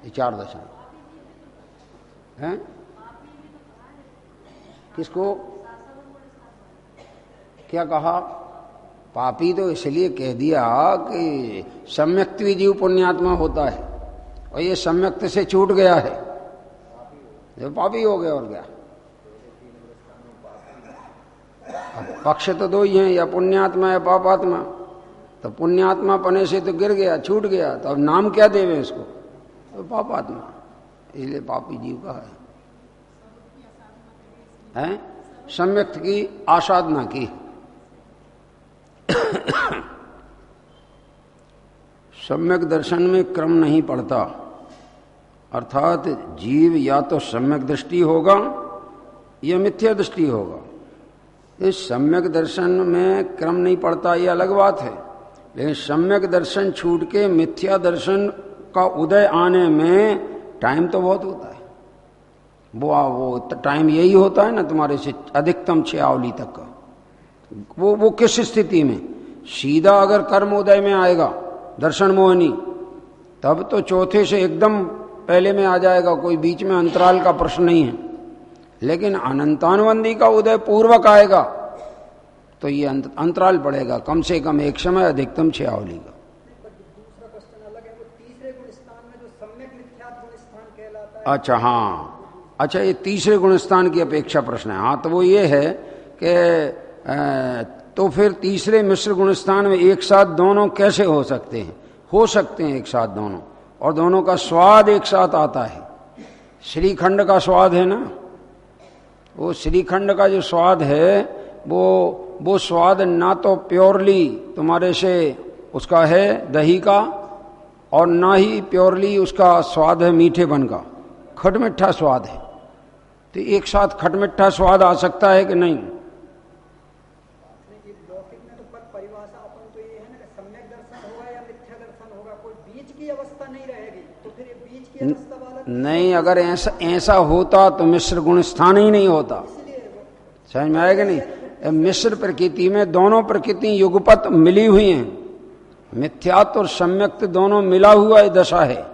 ये 4 दशा हैं। किसको क्या कहा? पापी तो इसलिए कह दिया कि सम्यक्त्वी जीव पुण्यात्मा होता है, और ये सम्यक्त से छूट गया है, जो पापी हो गया। और क्या, पक्ष तो 2 ही हैं, या पुण्यात्मा या पापात्मा। तो पुण्यात्मा पने से तो गिर गया, छूट गया, तो अब नाम क्या देवे इसको? तो पापात्मा, इसलिए पापी जीव का है। सम्यक्त की आसाधना की। सम्यक दर्शन में क्रम नहीं पड़ता, अर्थात जीव या तो सम्यक दृष्टि होगा या मिथ्या दृष्टि होगा। इस सम्यक दर्शन में क्रम नहीं पड़ता, ये अलग बात है, लेकिन सम्यक दर्शन छूट के मिथ्या दर्शन का उदय आने में टाइम तो बहुत होता है। वो टाइम यही होता है ना तुम्हारे से अधिकतम 6 आवली तक का। वो किस स्थिति में? सीधा अगर कर्म उदय में आएगा दर्शन मोहनी, तब तो चौथे से एकदम पहले में आ जाएगा, कोई बीच में अंतराल का प्रश्न नहीं है। लेकिन अनंतानुबंधी का उदय पूर्वक आएगा तो ये अंतराल पड़ेगा, कम से कम 1 समय, अधिकतम 6 आवली का। दूसरा क्वेश्चन अलग है, वो तीसरे गुण स्थान में जो सम्यक मिथ्यात्व गुण स्थान कहलाता है। अच्छा, हाँ, अच्छा, ये तीसरे गुण स्थान की अपेक्षा प्रश्न है। हाँ, तो वो ये है कि तो फिर तीसरे मिश्र गुण स्थान में एक साथ दोनों कैसे हो सकते हैं? हो सकते हैं एक साथ दोनों, और दोनों का स्वाद एक साथ आता है। श्रीखंड का स्वाद है ना, वो श्रीखंड का जो स्वाद है वो स्वाद ना तो प्योरली तुम्हारे से उसका है दही का, और ना ही प्योरली उसका स्वाद है मीठेपन का, खटमिठा स्वाद है। तो एक साथ खटमिठा स्वाद आ सकता है कि नहीं? लौकिक में तो परिभाषा अपन तो ये है ना, सम्यक दर्शन होगा या मिथ्या दर्शन होगा, कोई बीच की अवस्था नहीं रहेगी। तो फिर ये बीच की अवस्था वाला नहीं, अगर ऐसा होता तो मिश्र गुण स्थान ही नहीं होता। समझ में आएगा नहीं? मिश्र प्रकृति में दोनों प्रकृति युगपत मिली हुई हैं, मिथ्यात्व और सम्यक्त दोनों मिला हुआ दशा है,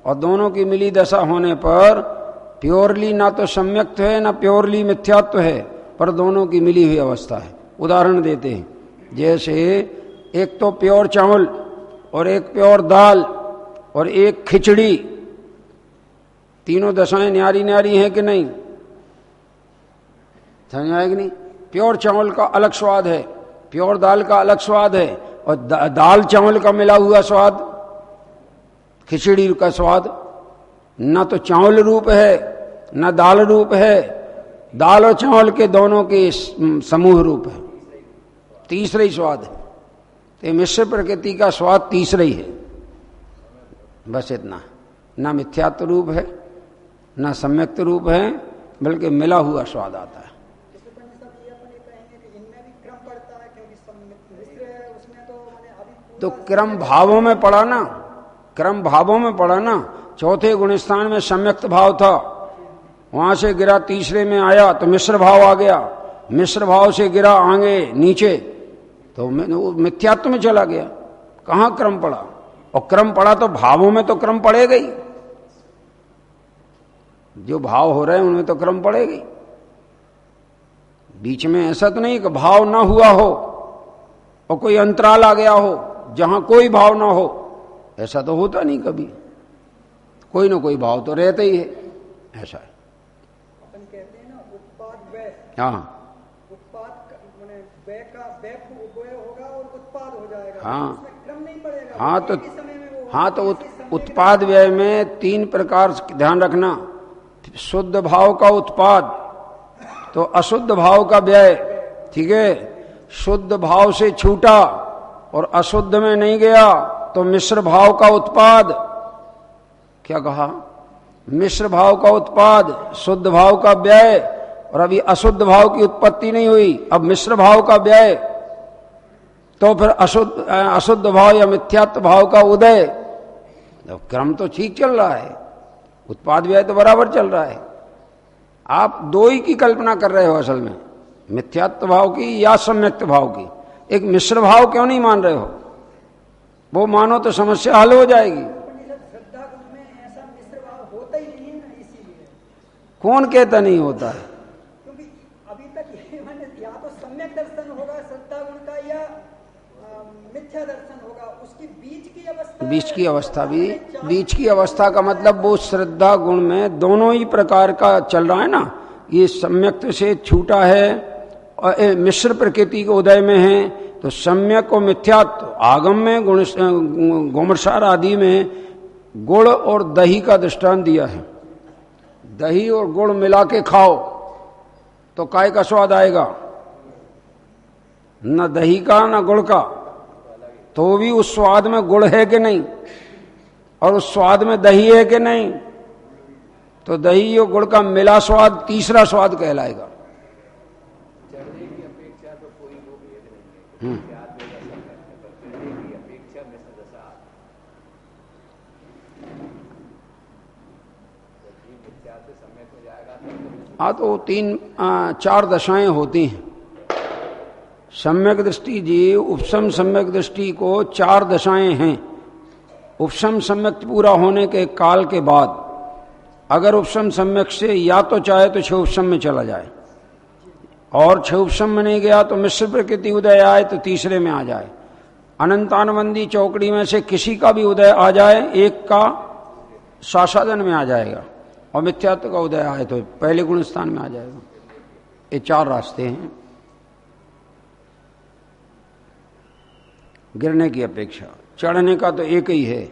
और दोनों की मिली दशा होने पर प्योरली ना तो सम्यक्त है ना प्योरली मिथ्यात्व है, पर दोनों की मिली हुई अवस्था है। उदाहरण देते हैं, जैसे एक तो प्योर चावल और एक प्योर दाल और एक खिचड़ी, तीनों दशाएं न्यारी न्यारी हैं कि नहीं? समझ में आएगी नहीं? प्योर चावल का अलग स्वाद है, प्योर दाल का अलग स्वाद है, और दाल चावल का मिला हुआ स्वाद, खिचड़ी का स्वाद न तो चावल रूप है न दाल रूप है, दाल और चावल के दोनों के समूह रूप है, तीसरा ही स्वाद है। तो मिश्र प्रकृति का स्वाद तीसरा ही है, बस इतना। ना मिथ्यात्व रूप है ना सम्यक्त रूप है, बल्कि मिला हुआ स्वाद आता है। तो क्रम भावों में पड़ा ना, क्रम भावों में पड़ा ना। चौथे गुणस्थान में सम्यक्त भाव था, वहां से गिरा तीसरे में आया तो मिश्र भाव आ गया, मिश्र भाव से गिरा आगे नीचे तो मिथ्यात्व में चला गया। कहाँ क्रम पड़ा? और क्रम पड़ा तो भावों में तो क्रम पड़ेगा ही, जो भाव हो रहे हैं उनमें तो क्रम पड़ेगा ही। बीच में ऐसा तो नहीं कि भाव ना हुआ हो और कोई अंतराल आ गया हो जहां कोई भाव ना हो, ऐसा तो होता नहीं कभी। कोई ना कोई भाव तो रहता ही है, ऐसा है। अपन कहते हैं ना उत्पाद व्यय, हाँ, उत्पाद व्यय का व्यय होगा और उत्पाद हो जाएगा। हाँ, उसमें क्रम नहीं पड़ेगा। हाँ, तो उत्पाद व्यय में 3 प्रकार ध्यान रखना। शुद्ध भाव का उत्पाद तो अशुद्ध भाव का व्यय, ठीक है। शुद्ध भाव से छूटा और अशुद्ध में नहीं गया तो मिश्र भाव का उत्पाद। क्या कहा? मिश्र भाव का उत्पाद, शुद्ध भाव का व्यय, और अभी अशुद्ध भाव की उत्पत्ति नहीं हुई, अब मिश्र भाव का व्यय, तो फिर अशुद्ध भाव या मिथ्यात्व भाव का उदय। क्रम तो ठीक चल रहा है, उत्पाद व्यय तो बराबर चल रहा है। आप 2 ही की कल्पना कर रहे हो असल में, मिथ्यात्व भाव की या सम्यक्त भाव की। एक मिश्र भाव क्यों नहीं मान रहे हो? वो मानो तो समस्या हल हो जाएगी। श्रद्धा गुण में ऐसा मिश्र कौन कहता नहीं होता है? क्योंकि अभी तक ये मैंने या तो सम्यक दर्शन होगा श्रद्धा गुण का या मिथ्या दर्शन होगा, उसकी बीच की अवस्था, बीच की अवस्था का मतलब वो श्रद्धा गुण में दोनों ही प्रकार का चल रहा है ना। ये सम्यक से छूटा है और मिश्र प्रकृति के उदय में है, तो सम्यक और मिथ्यात्व आगम में गोमरसार आदि में गुड़ और दही का दृष्टांत दिया है। दही और गुड़ मिला के खाओ तो काय का स्वाद आएगा? न दही का न गुड़ का, तो भी उस स्वाद में गुड़ है कि नहीं, और उस स्वाद में दही है कि नहीं? तो दही और गुड़ का मिला स्वाद तीसरा स्वाद कहलाएगा। हाँ, तो 4 दशाएं होती हैं। सम्यक दृष्टि जी, उपशम सम्यक दृष्टि को 4 दशाएं हैं। उपशम सम्यक पूरा होने के काल के बाद अगर उपशम सम्यक से या तो चाहे तो 6 उपशम में चला जाए, और 6 उपशम में नहीं गया तो मिश्र प्रकृति उदय आए तो तीसरे में आ जाए। अनंतानुबंधी चौकड़ी में से किसी का भी उदय आ जाए, एक का सासादन में आ जाएगा, और मिथ्यात्व का उदय आए तो पहले गुण स्थान में आ जाएगा। ये 4 रास्ते हैं गिरने की अपेक्षा। चढ़ने का तो एक ही है,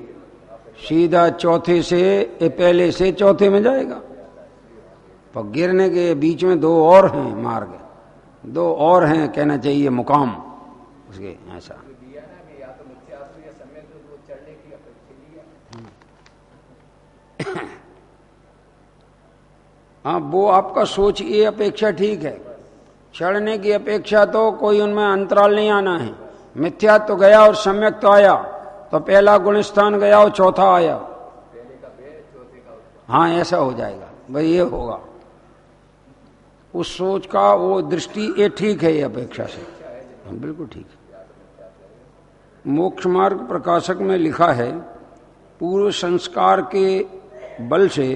सीधा चौथे से पहले से चौथे में जाएगा। पर गिरने के बीच में 2 और हैं मार्ग, 2 और हैं कहना चाहिए मुकाम उसके। ऐसा हाँ, वो आपका सोच, ये अपेक्षा ठीक है। चढ़ने की अपेक्षा तो कोई उनमें अंतराल नहीं आना है। मिथ्या तो गया और सम्यक तो आया, तो पहला गुण स्थान गया और चौथा आया। हाँ, ऐसा हो जाएगा भाई, ये होगा। उस सोच का वो दृष्टि ये ठीक है, ये अपेक्षा से बिल्कुल ठीक है। मोक्ष मार्ग प्रकाशक में लिखा है, पूर्व संस्कार के बल से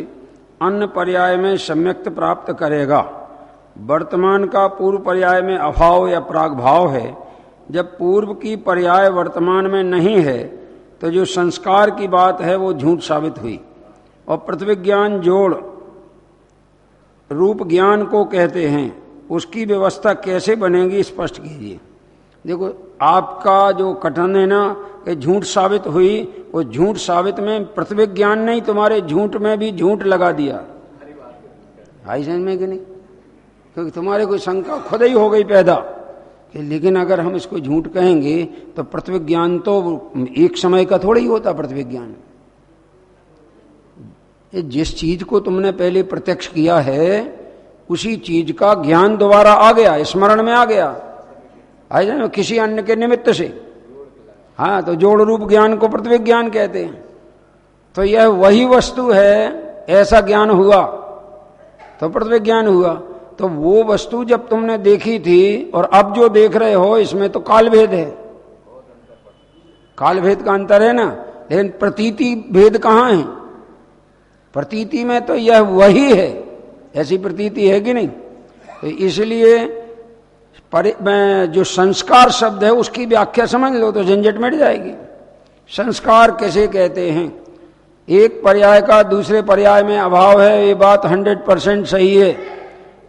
अन्य पर्याय में सम्यक्त प्राप्त करेगा। वर्तमान का पूर्व पर्याय में अभाव या प्रागभाव है। जब पूर्व की पर्याय वर्तमान में नहीं है तो जो संस्कार की बात है वो झूठ साबित हुई। और प्रतिविज्ञान जोड़ रूप ज्ञान को कहते हैं, उसकी व्यवस्था कैसे बनेगी स्पष्ट कीजिए। देखो, आपका जो कथन है ना कि झूठ साबित हुई, वो झूठ साबित में प्रतिविज्ञान नहीं, तुम्हारे झूठ में भी झूठ लगा दिया। आई समझ में कि नहीं? क्योंकि तुम्हारे कोई शंका खुद ही हो गई पैदा कि लेकिन अगर हम इसको झूठ कहेंगे तो प्रतिविज्ञान तो एक समय का थोड़ा ही होता। प्रतिविज्ञान जिस चीज को तुमने पहले प्रत्यक्ष किया है उसी चीज का ज्ञान दोबारा आ गया, स्मरण में आ गया, आई ना, किसी अन्य के निमित्त से। हाँ, तो जोड़ रूप ज्ञान को प्रतिविज्ञान कहते हैं। तो यह वही वस्तु है, ऐसा ज्ञान हुआ तो प्रतिविज्ञान हुआ। तो वो वस्तु जब तुमने देखी थी और अब जो देख रहे हो, इसमें तो कालभेद है। कालभेद का अंतर है ना, लेकिन प्रतीति भेद कहाँ है? प्रतीति में तो यह वही है, ऐसी प्रतीति है कि नहीं? तो इसलिए जो संस्कार शब्द है उसकी व्याख्या समझ लो तो झंझट मिट जाएगी। संस्कार कैसे कहते हैं? एक पर्याय का दूसरे पर्याय में अभाव है, ये बात 100% सही है।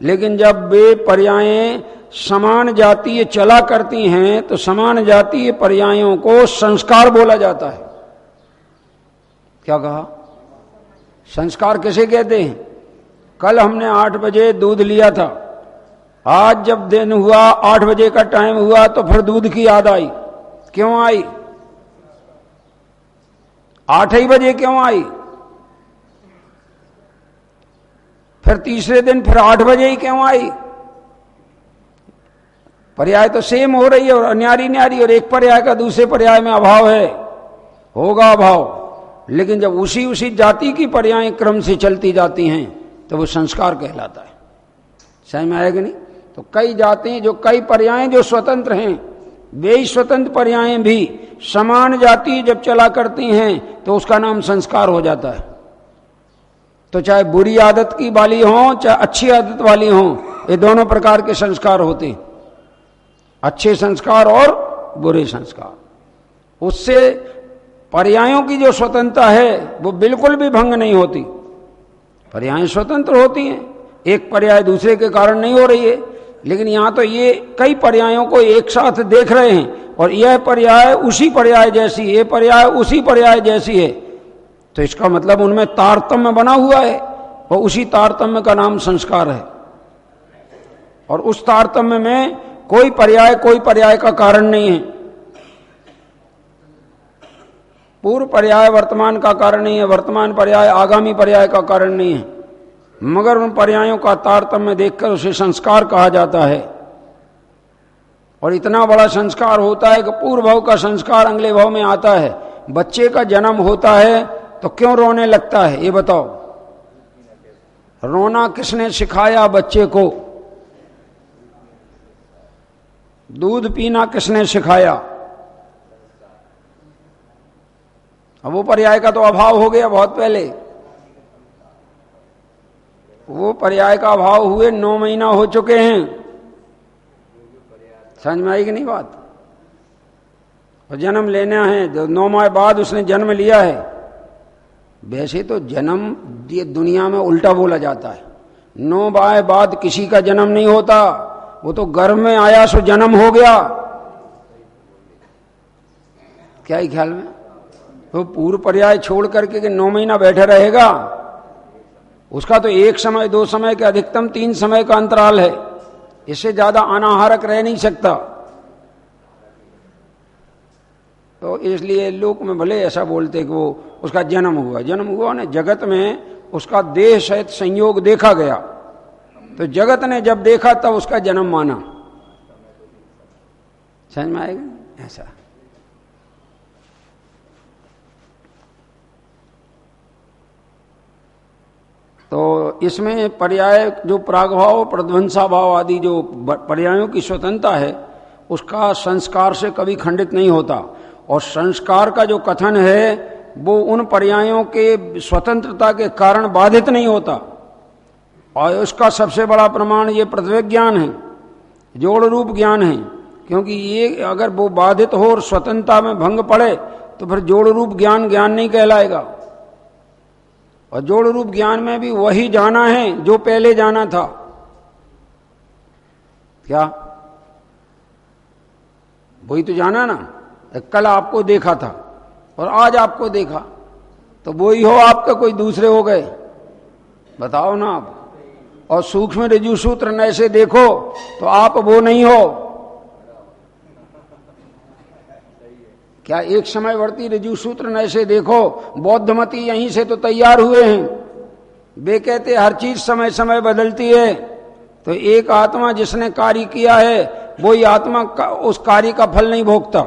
लेकिन जब वे पर्यायें समान जातीय चला करती हैं तो समान जातीय पर्यायों को संस्कार बोला जाता है। क्या कहा? संस्कार कैसे कहते हैं? कल हमने 8 बजे दूध लिया था, आज जब दिन हुआ 8 बजे का टाइम हुआ तो फिर दूध की याद आई। क्यों आई? 8 ही बजे क्यों आई? फिर तीसरे दिन फिर 8 बजे ही क्यों आई? पर्याय तो सेम हो रही है और अन्यारी न्यारी, और एक पर्याय का दूसरे पर्याय में अभाव है, होगा अभाव। लेकिन जब उसी जाति की पर्याय क्रम से चलती जाती हैं तो वो संस्कार कहलाता है। समझ में आएगा नहीं? तो कई जाति जो कई पर्याय जो स्वतंत्र हैं, वे ही स्वतंत्र पर्याय भी समान जाति जब चला करती हैं तो उसका नाम संस्कार हो जाता है। तो चाहे बुरी आदत की वाली हो चाहे अच्छी आदत वाली हो, ये दोनों प्रकार के संस्कार होते हैं, अच्छे संस्कार और बुरे संस्कार। उससे पर्यायों की जो स्वतंत्रता है वो बिल्कुल भी भंग नहीं होती। पर्याय स्वतंत्र होती हैं, एक पर्याय दूसरे के कारण नहीं हो रही है, लेकिन यहां तो ये कई पर्यायों को एक साथ देख रहे हैं और यह पर्याय उसी पर्याय जैसी, ये पर्याय उसी पर्याय जैसी है, तो इसका मतलब उनमें तारतम्य बना हुआ है और उसी तारतम्य का नाम संस्कार है। और उस तारतम्य में कोई पर्याय का कारण नहीं है। पूर्व पर्याय वर्तमान का कारण नहीं है, वर्तमान पर्याय आगामी पर्याय का कारण नहीं है, मगर उन पर्यायों का तारतम्य देखकर उसे संस्कार कहा जाता है। और इतना बड़ा संस्कार होता है कि पूर्व भाव का संस्कार अगले भाव में आता है। बच्चे का जन्म होता है तो क्यों रोने लगता है, ये बताओ? रोना किसने सिखाया बच्चे को? दूध पीना किसने सिखाया? अब वो पर्याय का तो अभाव हो गया बहुत पहले। वो पर्याय का अभाव हुए 9 महीना हो चुके हैं। समझ में आई कि नहीं बात? और जन्म लेना है, जो 9 माह बाद उसने जन्म लिया है। वैसे तो जन्म ये दुनिया में उल्टा बोला जाता है, 9 माह बाद किसी का जन्म नहीं होता, वो तो गर्भ में आया सो जन्म हो गया। क्या ही ख्याल में? तो पूर्व पर्याय छोड़ करके कि 9 महीना बैठे रहेगा, उसका तो 1 समय 2 समय के अधिकतम 3 समय का अंतराल है, इससे ज्यादा अनाहारक रह नहीं सकता। तो इसलिए लोक में भले ऐसा बोलते कि वो उसका जन्म हुआ ना, जगत में उसका देह सहित संयोग देखा गया, तो जगत ने जब देखा तब उसका जन्म माना। समझ में आएगा? ऐसा तो इसमें पर्याय जो प्रागभाव प्रध्वंसा भाव आदि जो पर्यायों की स्वतंत्रता है उसका संस्कार से कभी खंडित नहीं होता। और संस्कार का जो कथन है वो उन पर्यायों के स्वतंत्रता के कारण बाधित नहीं होता। और उसका सबसे बड़ा प्रमाण ये प्रतिवेग ज्ञान है, जोड़ रूप ज्ञान है। क्योंकि ये अगर वो बाधित हो और स्वतंत्रता में भंग पड़े तो फिर जोड़ रूप ज्ञान ज्ञान नहीं कहलाएगा। और जोड़ रूप ज्ञान में भी वही जाना है जो पहले जाना था। क्या वही तो जाना ना? कल आपको देखा था और आज आपको देखा, तो वही हो आपका, कोई दूसरे हो गए? बताओ ना आप। और सूक्ष्म ऋजु सूत्र न ऐसे देखो तो आप वो नहीं हो। क्या एक समयवर्ती ऋजु सूत्र न ऐसे देखो? बौद्धमती यहीं से तो तैयार हुए हैं। वे कहते हर चीज समय समय बदलती है, तो एक आत्मा जिसने कार्य किया है वही आत्मा उस कार्य का फल नहीं भोगता,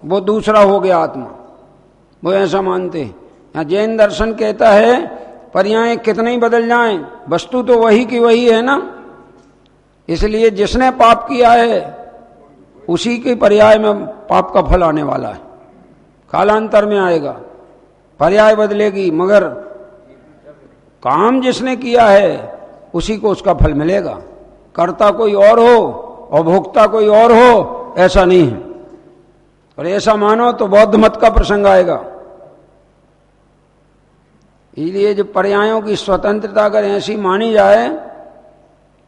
वो दूसरा हो गया आत्मा। वो ऐसा मानते हैं। यहाँ जैन दर्शन कहता है पर्याय कितने ही बदल जाएं, वस्तु तो वही की वही है ना। इसलिए जिसने पाप किया है उसी के पर्याय में पाप का फल आने वाला है। कालांतर में आएगा, पर्याय बदलेगी, मगर काम जिसने किया है उसी को उसका फल मिलेगा। कर्ता कोई और हो और भोक्ता कोई और हो, ऐसा नहीं है। और ऐसा मानो तो बौद्ध मत का प्रसंग आएगा। इसलिए जो पर्यायों की स्वतंत्रता अगर ऐसी मानी जाए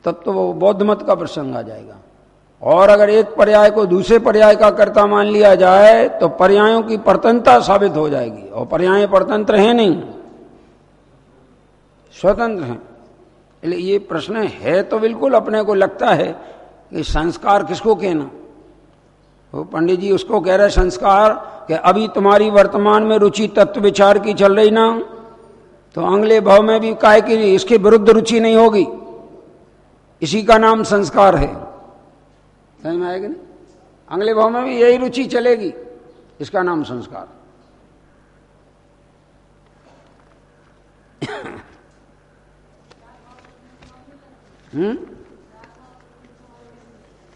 तब तो वो बौद्ध मत का प्रसंग आ जाएगा। और अगर एक पर्याय को दूसरे पर्याय का कर्ता मान लिया जाए तो पर्यायों की परतंत्रता साबित हो जाएगी। और पर्याय परतंत्र हैं नहीं, स्वतंत्र हैं। इसलिए ये प्रश्न है तो बिल्कुल अपने को लगता है कि संस्कार किसको कहना। वो पंडित जी उसको कह रहे संस्कार कि अभी तुम्हारी वर्तमान में रुचि तत्व विचार की चल रही ना, तो अगले भाव में भी काहे की इसके विरुद्ध रुचि नहीं होगी, इसी का नाम संस्कार है। समझ में आएगा नहीं? अगले भाव में भी यही रुचि चलेगी, इसका नाम संस्कार।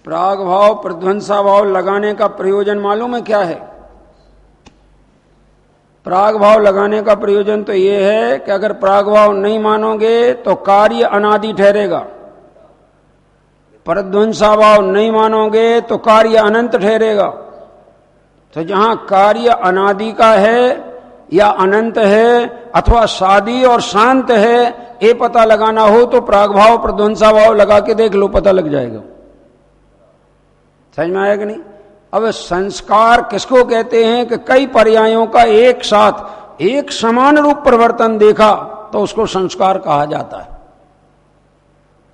प्राग भाव प्रध्वंसा भाव लगाने का प्रयोजन मालूम है क्या है? प्राग भाव लगाने का प्रयोजन तो ये है कि अगर प्राग भाव नहीं मानोगे तो कार्य अनादि ठहरेगा, परध्वंसा भाव नहीं मानोगे तो कार्य अनंत ठहरेगा। तो जहां कार्य अनादि का है या अनंत है अथवा सादी और शांत है, ये पता लगाना हो तो प्राग भाव प्रध्वंसा भाव लगा के देख लो, पता लग जाएगा। समझ में आया कि नहीं? अब संस्कार किसको कहते हैं कि कई पर्यायों का एक साथ एक समान रूप परिवर्तन देखा तो उसको संस्कार कहा जाता है।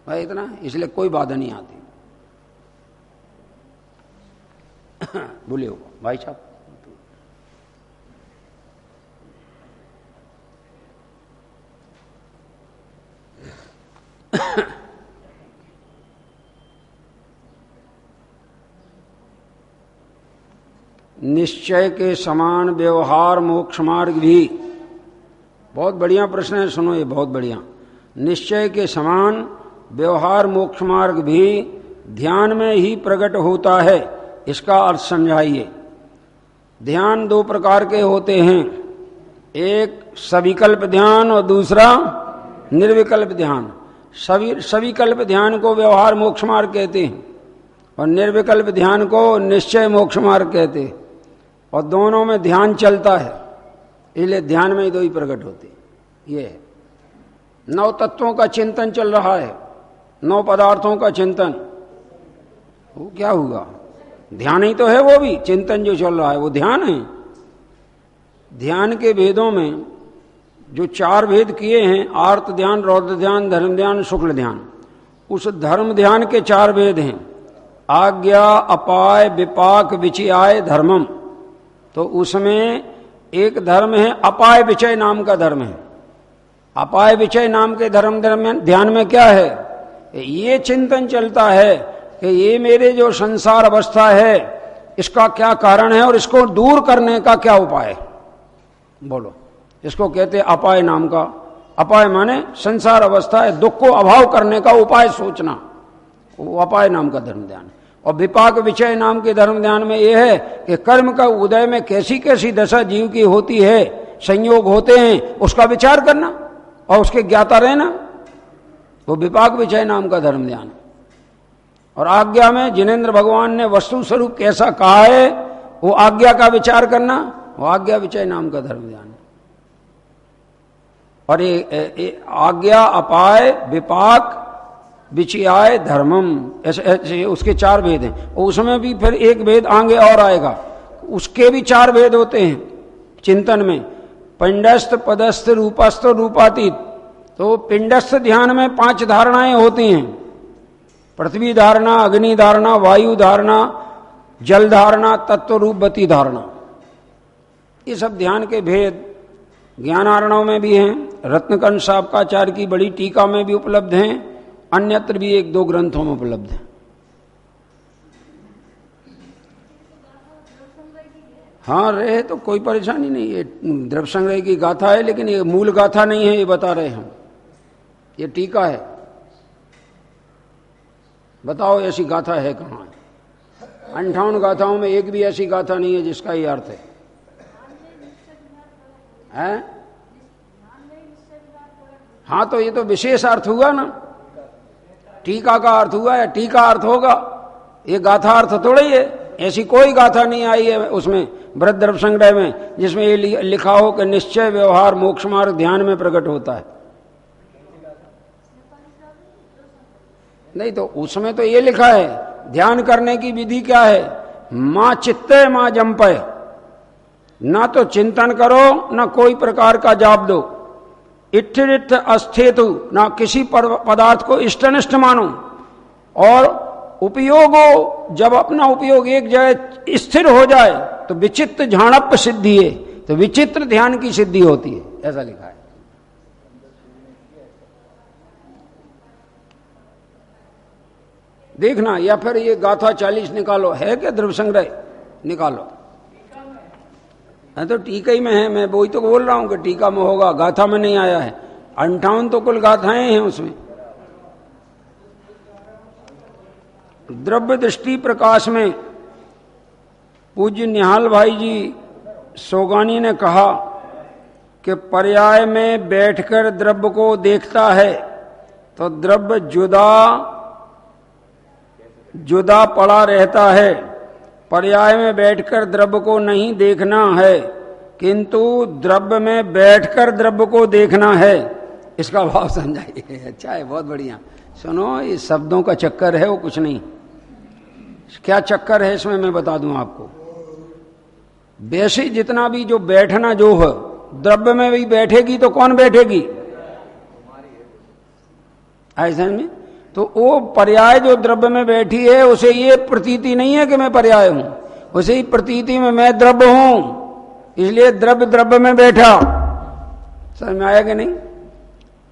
भाई इतना, इसलिए कोई बाधा नहीं आती। बोलिए भाई साहब। निश्चय के समान व्यवहार मोक्ष मार्ग भी, बहुत बढ़िया प्रश्न है, सुनो ये बहुत बढ़िया। निश्चय के समान व्यवहार मोक्ष मार्ग भी ध्यान में ही प्रकट होता है, इसका अर्थ समझाइए। ध्यान दो प्रकार के होते हैं, एक सविकल्प ध्यान और दूसरा निर्विकल्प ध्यान। सविकल्प ध्यान को व्यवहार मोक्ष मार्ग कहते हैं और निर्विकल्प ध्यान को निश्चय मोक्ष मार्ग कहते हैं, और दोनों में ध्यान चलता है, इसलिए ध्यान में ही दो ही प्रकट होते। ये है 9 तत्वों का चिंतन चल रहा है, 9 पदार्थों का चिंतन, वो क्या होगा? ध्यान ही तो है। वो भी चिंतन जो चल रहा है वो ध्यान है। ध्यान के भेदों में जो 4 भेद किए हैं, आर्त ध्यान, रौद्र ध्यान, धर्म ध्यान, शुक्ल ध्यान, उस धर्म ध्यान के 4 भेद हैं, आज्ञा, अपाय, विपाक, विचयाय, धर्मम। तो उसमें एक धर्म है अपाय विचय नाम का धर्म है। अपाय विचय नाम के धर्म ध्यान में क्या है? ये चिंतन चलता है कि ये मेरे जो संसार अवस्था है इसका क्या कारण है और इसको दूर करने का क्या उपाय है। बोलो, इसको कहते अपाय नाम का। अपाय माने संसार अवस्था है, दुख को अभाव करने का उपाय सोचना, वो अपाय नाम का धर्म ध्यान। और विपाक विचय नाम के धर्म ध्यान में यह है कि कर्म का उदय में कैसी कैसी दशा जीव की होती है, संयोग होते हैं, उसका विचार करना और उसके ज्ञाता रहना, वो विपाक विचय नाम का धर्म ध्यान। और आज्ञा में जिनेन्द्र भगवान ने वस्तु स्वरूप कैसा कहा है, वो आज्ञा का विचार करना, वो आज्ञा विचय नाम का धर्म ध्यान। और ये आज्ञा, अपाय, विपाक, विचयाय, धर्मम, ऐसे उसके 4 भेद हैं। और उसमें भी फिर एक भेद आगे और आएगा, उसके भी 4 भेद होते हैं चिंतन में। पिंडस्थ, पदस्थ, रूपस्थ, रूपातीत। तो पिंडस्थ ध्यान में 5 धारणाएं होती हैं, पृथ्वी धारणा, अग्नि धारणा, वायु धारणा, जल धारणा, तत्व रूपवती धारणा। ये सब ध्यान के भेद ज्ञानार्णव में भी हैं, रत्नकंठ साबकाचार्य की बड़ी टीका में भी उपलब्ध हैं, अन्यत्र भी 1-2 ग्रंथों में उपलब्ध है। हाँ रहे तो कोई परेशानी नहीं, ये द्रव्य संग्रह की गाथा है, लेकिन ये मूल गाथा नहीं है, ये बता रहे हम, ये टीका है। बताओ ऐसी गाथा है कहाँ? 58 गाथाओं में एक भी ऐसी गाथा नहीं है जिसका ये अर्थ है। हैं? हाँ तो ये तो विशेष अर्थ हुआ ना, टीका का अर्थ हुआ या टीका अर्थ होगा, ये गाथा अर्थ थोड़ा ही है। ऐसी कोई गाथा नहीं आई है उसमें बृहद द्रव्य संग्रह में जिसमें ये लिखा हो कि निश्चय व्यवहार मोक्ष मार्ग ध्यान में प्रकट होता है। नहीं तो उसमें तो ये लिखा है ध्यान करने की विधि क्या है, मां चित्ते मां जंपय, ना तो चिंतन करो ना कोई प्रकार का जाप दो, इट्ठिरिट्ठ अस्थितु, ना किसी पदार्थ को इष्टनिष्ठ मानो, और उपयोगो, जब अपना उपयोग एक जगह स्थिर हो जाए तो विचित्र झाणप्य सिद्धि है, तो विचित्र ध्यान की सिद्धि होती है, ऐसा लिखा है। देखना, या फिर ये गाथा 40 निकालो, है क्या द्रव्य संग्रह, निकालो। तो टीका ही में है, मैं वही तो बोल रहा हूं कि टीका में होगा, गाथा में नहीं आया है। 58 तो कुल गाथाएं हैं उसमें। द्रव्य दृष्टि प्रकाश में पूज्य निहाल भाई जी सोगानी ने कहा कि पर्याय में बैठकर द्रव्य को देखता है तो द्रव्य जुदा जुदा पड़ा रहता है। पर्याय में बैठकर द्रव्य को नहीं देखना है, किंतु द्रव्य में बैठकर द्रव्य को देखना है। इसका भाव समझाइए। अच्छा है, बहुत बढ़िया। सुनो, ये शब्दों का चक्कर है, वो कुछ नहीं। क्या चक्कर है इसमें मैं बता दूं आपको। वैसे जितना भी जो बैठना जो है, द्रव्य में भी बैठेगी तो कौन बैठेगी? ऐसा में तो वो पर्याय जो द्रव्य में बैठी है उसे ये प्रतीति नहीं है कि मैं पर्याय हूं, उसे ही प्रतीति में मैं द्रव्य हूं, इसलिए द्रव्य द्रव्य में बैठा। समझ में आया कि नहीं?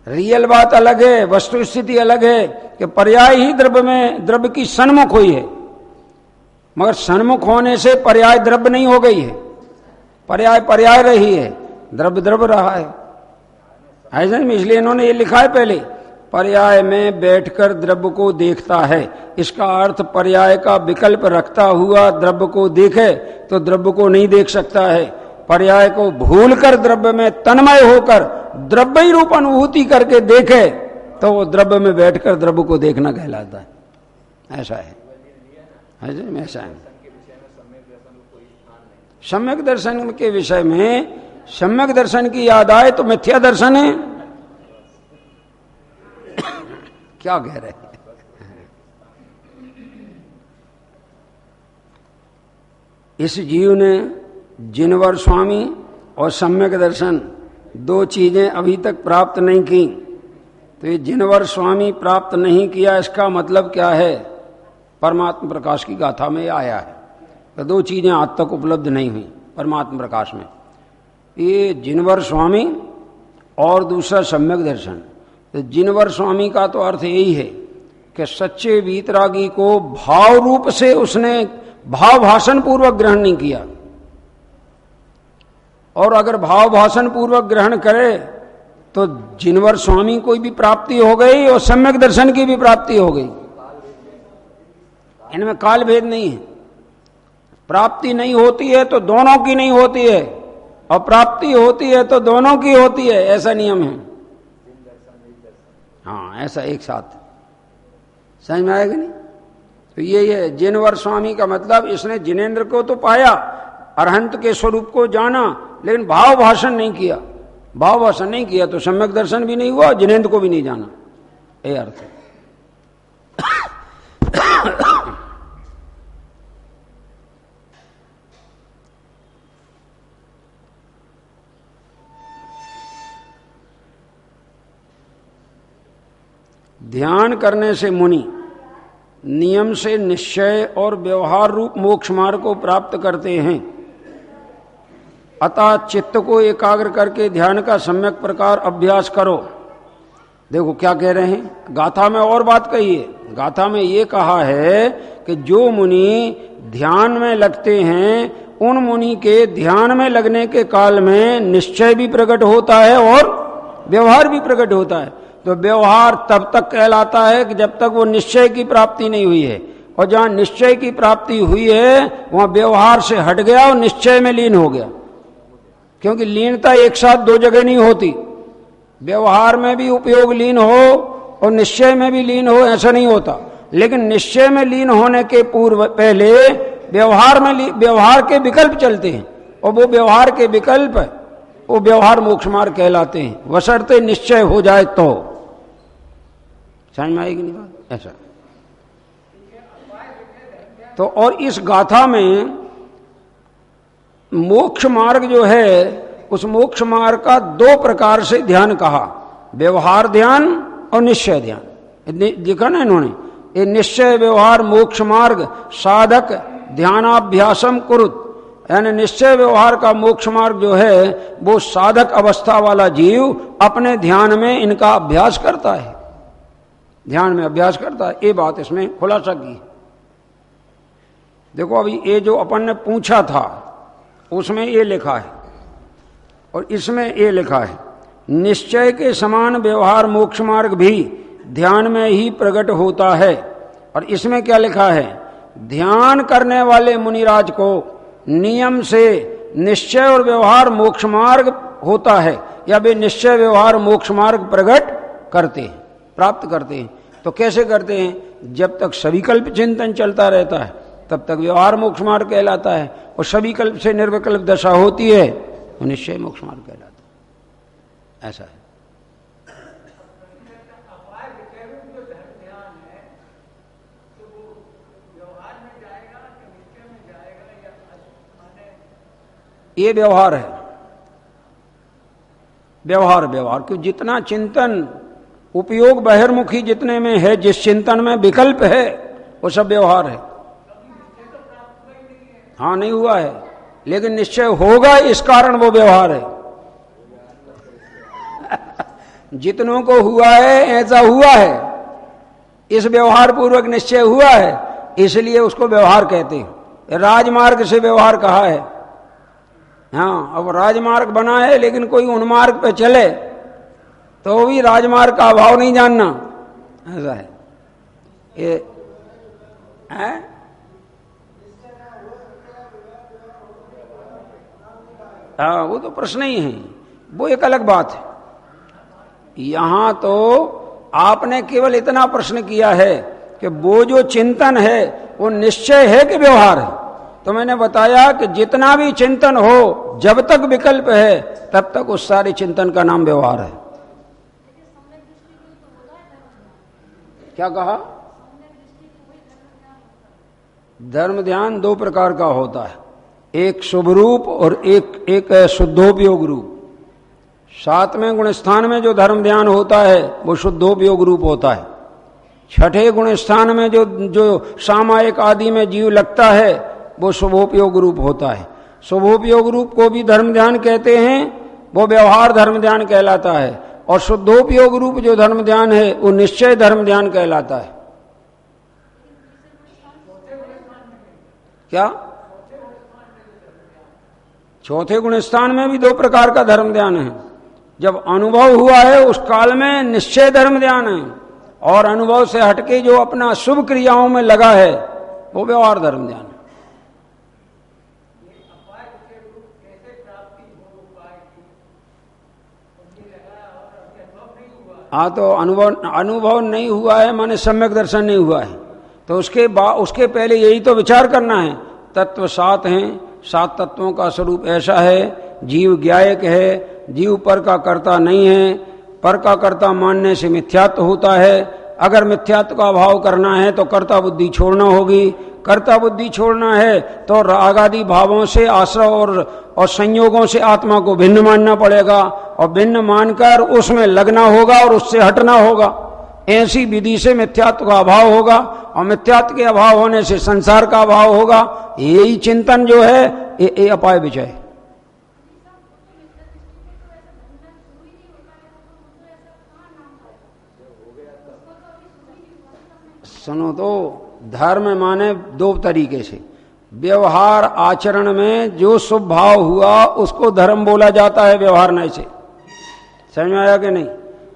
रियल बात अलग है, वस्तु स्थिति अलग है कि पर्याय ही द्रव्य में, द्रव्य की सन्मुख हुई है, मगर सन्मुख होने से पर्याय द्रव्य नहीं हो गई है। पर्याय पर्याय रही है, द्रव्य द्रव्य रहा है। ऐसा नहीं, इसलिए इन्होंने ये लिखा है पहले, पर्याय में बैठकर द्रव्य को देखता है। इसका अर्थ पर्याय का विकल्प रखता हुआ द्रव्य को देखे तो द्रव्य को नहीं देख सकता है। पर्याय को भूलकर द्रव्य में तन्मय होकर द्रव्य ही रूप अनुभूति करके देखे तो वो द्रव्य में बैठकर द्रव्य को देखना कहलाता है। ऐसा है, ऐसा है। सम्यक दर्शन के विषय में सम्यक दर्शन की याद आए तो मिथ्या दर्शन है। क्या कह रहे हैं? इस जीव ने जिनवर स्वामी और सम्यक दर्शन दो चीजें अभी तक प्राप्त नहीं की। तो ये जिनवर स्वामी प्राप्त नहीं किया, इसका मतलब क्या है? परमात्मा प्रकाश की गाथा में आया है तो दो चीजें आज तक उपलब्ध नहीं हुई परमात्मा प्रकाश में, ये जिनवर स्वामी और दूसरा सम्यक दर्शन। तो जिनवर स्वामी का तो अर्थ यही है कि सच्चे वीतरागी को भाव रूप से उसने भाव भाषण पूर्वक ग्रहण नहीं किया, और अगर भाव भाषण पूर्वक ग्रहण करे तो जिनवर स्वामी को भी प्राप्ति हो गई और सम्यक दर्शन की भी प्राप्ति हो गई। इनमें काल भेद नहीं है। प्राप्ति नहीं होती है तो दोनों की नहीं होती है, और प्राप्ति होती है तो दोनों की होती है, ऐसा नियम है। हाँ, ऐसा एक साथ। समझ में आएगा नहीं? तो ये जिनवर स्वामी का मतलब इसने जिनेन्द्र को तो पाया, अरहंत के स्वरूप को जाना, लेकिन भाव भाषण नहीं किया। भाव भाषण नहीं किया तो सम्यक दर्शन भी नहीं हुआ, जिनेन्द्र को भी नहीं जाना, ये अर्थ है। ध्यान करने से मुनि नियम से निश्चय और व्यवहार रूप मोक्ष मार्ग को प्राप्त करते हैं। अतः चित्त को एकाग्र करके ध्यान का सम्यक प्रकार अभ्यास करो। देखो क्या कह रहे हैं, गाथा में और बात कही है। गाथा में ये कहा है कि जो मुनि ध्यान में लगते हैं उन मुनि के ध्यान में लगने के काल में निश्चय भी प्रकट होता है और व्यवहार भी प्रकट होता है। तो व्यवहार तब तक कहलाता है कि जब तक वो निश्चय की प्राप्ति नहीं हुई है, और जहां निश्चय की प्राप्ति हुई है वहां व्यवहार से हट गया और निश्चय में लीन हो गया। क्योंकि लीनता एक साथ दो जगह नहीं होती, व्यवहार में भी उपयोग लीन हो और निश्चय में भी लीन हो, ऐसा नहीं होता। लेकिन निश्चय में लीन होने के पूर्व पहले व्यवहार के विकल्प चलते हैं, और वो व्यवहार के विकल्प वो व्यवहार मोक्ष मार्ग कहलाते हैं, बशर्ते निश्चय हो जाए तो। समझ में आएगी नहीं बात? ऐसा तो। और इस गाथा में मोक्ष मार्ग जो है, उस मोक्ष मार्ग का दो प्रकार से ध्यान कहा, व्यवहार ध्यान और निश्चय ध्यान। देखा ना इन्होंने, ये निश्चय व्यवहार मोक्ष मार्ग साधक ध्यानाभ्यासम कुरुत, यानी निश्चय व्यवहार का मोक्ष मार्ग जो है वो साधक अवस्था वाला जीव अपने ध्यान में इनका अभ्यास करता है, ध्यान में अभ्यास करता है। ये बात इसमें खुलासा की। देखो अभी ये जो अपन ने पूछा था उसमें ये लिखा है और इसमें ये लिखा है, निश्चय के समान व्यवहार मोक्ष मार्ग भी ध्यान में ही प्रकट होता है। और इसमें क्या लिखा है, ध्यान करने वाले मुनिराज को नियम से निश्चय और व्यवहार मोक्ष मार्ग होता है या वे निश्चय व्यवहार मोक्ष मार्ग प्रकट करते हैं, प्राप्त करते हैं। तो कैसे करते हैं? जब तक सविकल्प चिंतन चलता रहता है तब तक व्यवहार मोक्ष मार्ग कहलाता है, और सविकल्प से निर्विकल्प दशा होती है तो निश्चय मोक्ष मार्ग कहलाता है। ऐसा है। ये व्यवहार है, व्यवहार क्योंकि जितना चिंतन उपयोग बहिर्मुखी जितने में है, जिस चिंतन में विकल्प है वो सब व्यवहार है। हाँ, नहीं हुआ है, लेकिन निश्चय होगा इस कारण वो व्यवहार है। जितनों को हुआ है ऐसा हुआ है, इस व्यवहार पूर्वक निश्चय हुआ है, इसलिए उसको व्यवहार कहते हैं। राजमार्ग से व्यवहार कहा है। हाँ, अब राजमार्ग बना है लेकिन कोई उन मार्ग पे चले तो भी राजमार्ग का अभाव नहीं जानना, ऐसा है ये है? हाँ, वो तो प्रश्न ही है, वो एक अलग बात है। यहां तो आपने केवल इतना प्रश्न किया है कि वो जो चिंतन है वो निश्चय है कि व्यवहार है। तो मैंने बताया कि जितना भी चिंतन हो, जब तक विकल्प है तब तक उस सारे चिंतन का नाम व्यवहार है। क्या कहा? धर्म ध्यान दो प्रकार का होता है, एक शुभ रूप और एक शुद्धोपयोग रूप। 7वें गुण स्थान में जो धर्म ध्यान होता है वो शुद्धोपयोग रूप होता है। 6ठे गुण स्थान में जो सामायिक आदि में जीव लगता है वो शुभोपयोग रूप होता है। शुभोपयोग रूप को भी धर्म ध्यान कहते हैं, वो व्यवहार धर्म ध्यान कहलाता है। और शुद्धोपयोग रूप जो धर्म ध्यान है वो निश्चय धर्म ध्यान कहलाता है। क्या? 4थे गुण स्थान में भी 2 प्रकार का धर्म ध्यान है। जब अनुभव हुआ है उस काल में निश्चय धर्म ध्यान है, और अनुभव से हटके जो अपना शुभ क्रियाओं में लगा है वो व्यवहार धर्म ध्यान है। हाँ, तो अनुभव नहीं हुआ है माने सम्यक दर्शन नहीं हुआ है, तो उसके पहले यही तो विचार करना है। तत्व 7 हैं, 7 तत्वों का स्वरूप ऐसा है। जीव ज्ञायक है, जीव पर का कर्ता नहीं है। पर का कर्ता मानने से मिथ्यात्व होता है। अगर मिथ्यात्व का अभाव करना है तो कर्ता बुद्धि छोड़ना होगी। कर्ता बुद्धि छोड़ना है तो राग आदि भावों से, आश्रय और संयोगों से आत्मा को भिन्न मानना पड़ेगा, और भिन्न मानकर उसमें लगना होगा और उससे हटना होगा। ऐसी विधि से मिथ्यात्व का अभाव होगा, और मिथ्यात्व के अभाव होने से संसार का अभाव होगा। यही चिंतन जो है ये अपाय विजय। सुनो तो, धर्म माने 2 तरीके से। व्यवहार आचरण में जो शुभ भाव हुआ उसको धर्म बोला जाता है, व्यवहार नहीं से। समझ में आया कि नहीं?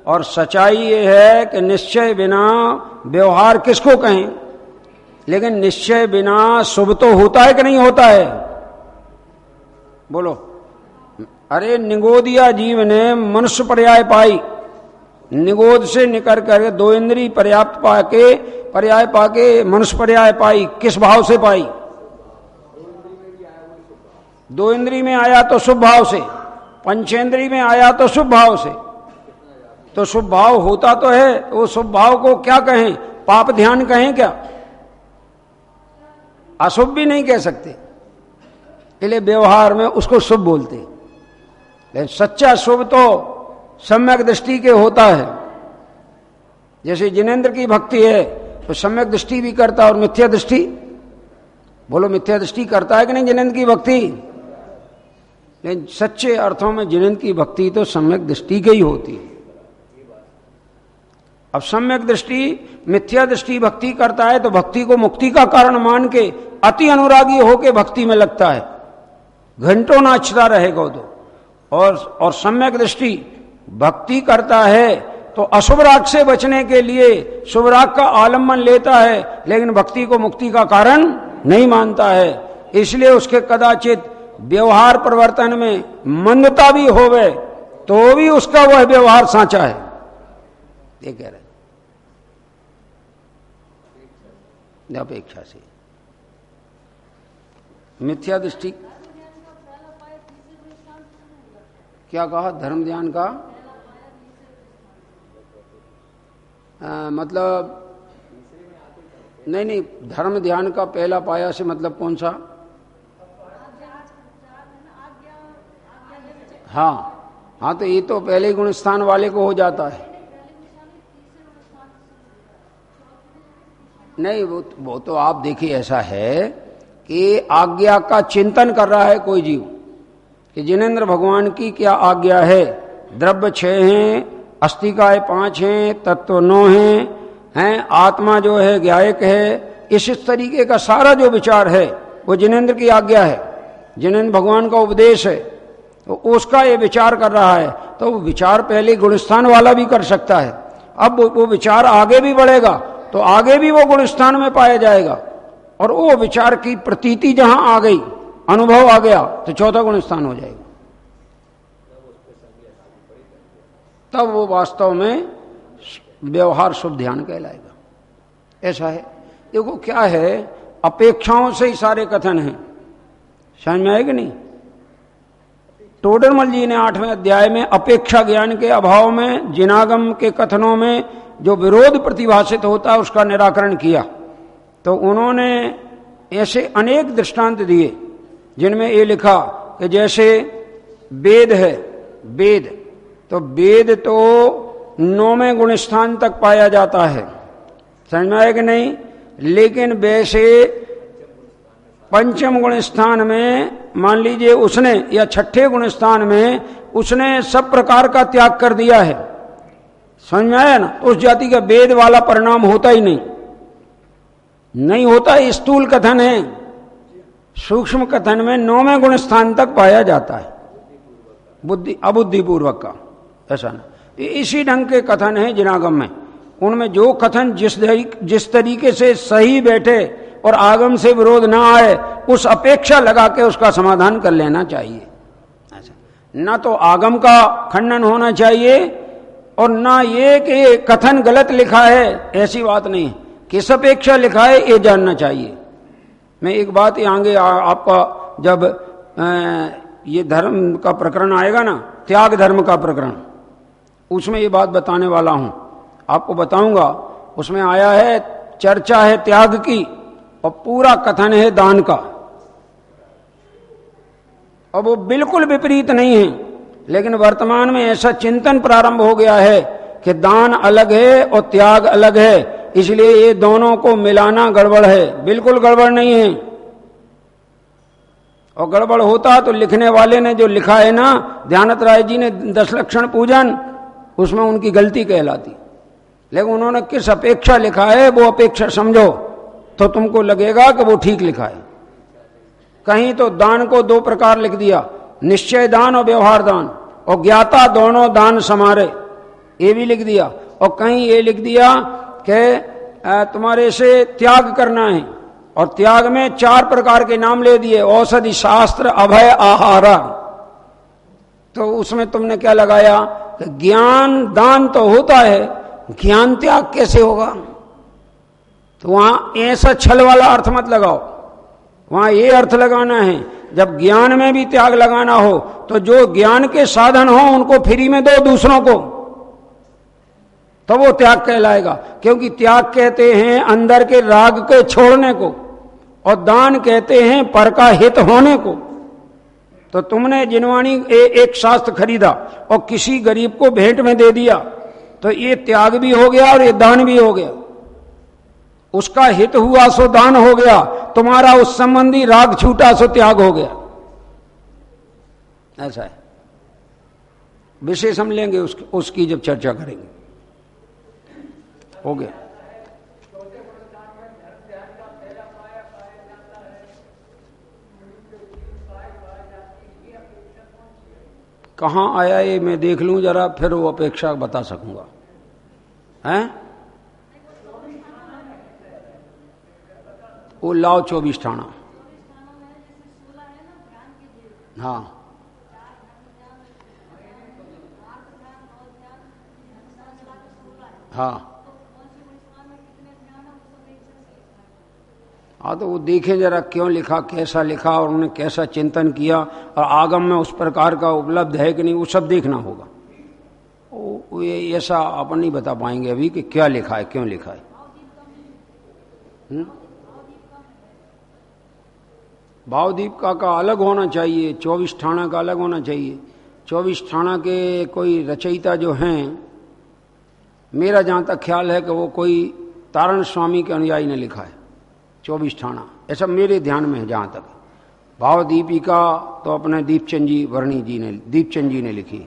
और सच्चाई ये है कि निश्चय बिना व्यवहार किसको कहें, लेकिन निश्चय बिना शुभ तो होता है कि नहीं होता है? बोलो। अरे निगोदिया जीव ने मनुष्य पर्याय पाई, निगोद से निकल कर 2 इंद्री पर्याय पाके मनुष्य पर्याय पाई। किस भाव से पाई? 2 इंद्री में आया तो शुभ भाव से, पंचेंद्री में आया तो शुभ भाव से। तो शुभ भाव होता तो है, तो वो शुभ भाव को क्या कहें? पाप ध्यान कहें क्या? अशुभ भी नहीं कह सकते, इसलिए व्यवहार में उसको शुभ बोलते। लेकिन सच्चा शुभ तो सम्यक दृष्टि के होता है। जैसे जिनेंद्र की भक्ति है तो सम्यक दृष्टि भी करता है, और मिथ्या दृष्टि, बोलो मिथ्या दृष्टि करता है कि नहीं जिनेंद्र की भक्ति? लेकिन सच्चे अर्थों में जिनेंद्र की भक्ति तो सम्यक दृष्टि की ही होती है। अब सम्यक दृष्टि मिथ्या दृष्टि भक्ति करता है तो भक्ति को मुक्ति का कारण मान के अति अनुरागी होके भक्ति में लगता है, घंटों नाचता रहेगा तो। और सम्यक दृष्टि भक्ति करता है तो अशुभ राग से बचने के लिए शुभ राग का आलम्बन लेता है, लेकिन भक्ति को मुक्ति का कारण नहीं मानता है। इसलिए उसके कदाचित व्यवहार परिवर्तन में मंदता भी होवे तो भी उसका वह व्यवहार सांचा है, ये कह रहे अपेक्षा से। मिथ्या दृष्टि क्या कहा? धर्म ध्यान का मतलब नहीं, धर्म ध्यान का पहला पाया से मतलब कौन सा? हाँ, तो ये तो पहले गुण स्थान वाले को हो जाता है। नहीं, वो तो आप देखिए, ऐसा है कि आज्ञा का चिंतन कर रहा है कोई जीव कि जिनेंद्र भगवान की क्या आज्ञा है। द्रव्य 6 हैं, अस्थिकाय 5 हैं, तत्व 9 हैं, आत्मा जो है ज्ञायक है। इस तरीके का सारा जो विचार है वो जिनेंद्र की आज्ञा है, जिनेंद्र भगवान का उपदेश है, तो उसका ये विचार कर रहा है। तो वो विचार पहले गुणस्थान वाला भी कर सकता है। अब वो विचार आगे भी बढ़ेगा तो आगे भी वो गुणस्थान में पाया जाएगा, और वो विचार की प्रतीति जहां आ गई, अनुभव आ गया, तो चौथा गुणस्थान हो जाएगा। तब वो वास्तव में व्यवहार शुभ ध्यान कहलाएगा। ऐसा है। देखो क्या है, अपेक्षाओं से ही सारे कथन हैं, समझ में आएगा नहीं? टोडरमल जी ने 8वें अध्याय में अपेक्षा ज्ञान के अभाव में जिनागम के कथनों में जो विरोध प्रतिभाषित होता है उसका निराकरण किया। तो उन्होंने ऐसे अनेक दृष्टांत दिए जिनमें ये लिखा कि जैसे वेद है, वेद तो 9वें गुणस्थान तक पाया जाता है, समझ में आया कि नहीं? लेकिन वैसे 5वें गुणस्थान में मान लीजिए उसने, या 6ठे गुणस्थान में उसने सब प्रकार का त्याग कर दिया है, समझ में आया ना? तो उस जाति का वेद वाला परिणाम होता ही नहीं होता। स्थूल कथन है, सूक्ष्म कथन में 9वें गुणस्थान तक पाया जाता है, बुद्धि अबुद्धिपूर्वक का, ऐसा ना। इसी ढंग के कथन है जिनागम में। उनमें जो कथन जिस तरीके से सही बैठे और आगम से विरोध ना आए, उस अपेक्षा लगा के उसका समाधान कर लेना चाहिए। ऐसा ना तो आगम का खंडन होना चाहिए और ना ये कि कथन गलत लिखा है, ऐसी बात नहीं। किस अपेक्षा लिखा है ये जानना चाहिए। मैं एक बात ये आगे आपका जब ये धर्म का प्रकरण आएगा ना, त्याग धर्म का प्रकरण, उसमें ये बात बताने वाला हूं, आपको बताऊंगा। उसमें आया है, चर्चा है त्याग की और पूरा कथन है दान का। और वो बिल्कुल विपरीत नहीं है, लेकिन वर्तमान में ऐसा चिंतन प्रारंभ हो गया है कि दान अलग है और त्याग अलग है, इसलिए ये दोनों को मिलाना गड़बड़ है। बिल्कुल गड़बड़ नहीं है। और गड़बड़ होता तो लिखने वाले ने जो लिखा है ना, ध्यानत राय जी ने 10 लक्षण पूजन, उसमें उनकी गलती कहलाती। लेकिन उन्होंने किस अपेक्षा लिखा है वो अपेक्षा समझो तो तुमको लगेगा कि वो ठीक लिखा है। कहीं तो दान को 2 प्रकार लिख दिया, निश्चय दान और व्यवहार दान, और ज्ञाता दोनों दान समारे, ये भी लिख दिया। और कहीं ये लिख दिया कि तुम्हारे से त्याग करना है, और त्याग में 4 प्रकार के नाम ले दिए, औषधि, शास्त्र, अभय, आहारा। तो उसमें तुमने क्या लगाया कि ज्ञान दान तो होता है, ज्ञान त्याग कैसे होगा? तो वहां ऐसा छल वाला अर्थ मत लगाओ, वहां ये अर्थ लगाना है, जब ज्ञान में भी त्याग लगाना हो तो जो ज्ञान के साधन हो उनको फ्री में दो दूसरों को, तो वो त्याग कहलाएगा। क्योंकि त्याग कहते हैं अंदर के राग के छोड़ने को, और दान कहते हैं पर का हित होने को। तो तुमने जिनवाणी एक शास्त्र खरीदा और किसी गरीब को भेंट में दे दिया, तो ये त्याग भी हो गया और ये दान भी हो गया। उसका हित हुआ सो दान हो गया, तुम्हारा उस संबंधी राग छूटा सो त्याग हो गया। ऐसा है। विशेष हम लेंगे उसकी जब चर्चा करेंगे। हो गया। कहाँ आया ये मैं देख लूं जरा, फिर वो अपेक्षा बता सकूंगा। हैं? वो लाओ 24 ठाणा। हाँ हाँ हाँ, तो वो देखें जरा क्यों लिखा, कैसा लिखा और उन्होंने कैसा चिंतन किया और आगम में उस प्रकार का उपलब्ध है कि नहीं, वो सब देखना होगा। वो ऐसा अपन नहीं बता पाएंगे अभी कि क्या लिखा है, क्यों लिखा है। भावदीपिका का अलग होना चाहिए, 24 ठाणा का अलग होना चाहिए। 24 ठाणा के कोई रचयिता जो हैं, मेरा जहां तक ख्याल है कि वो कोई तारण स्वामी के अनुयायी ने लिखा है 24 ठाणा, ऐसा मेरे ध्यान में है जहां तक। भावदीपिका तो अपने दीपचंद जी ने लिखी,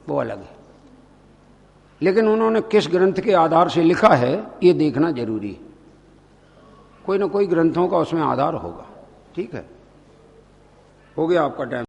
वो अलग है। लेकिन उन्होंने किस ग्रंथ के आधार से लिखा है ये देखना जरूरी है। कोई ना कोई ग्रंथों का उसमें आधार होगा। ठीक है, हो गया आपका टाइम।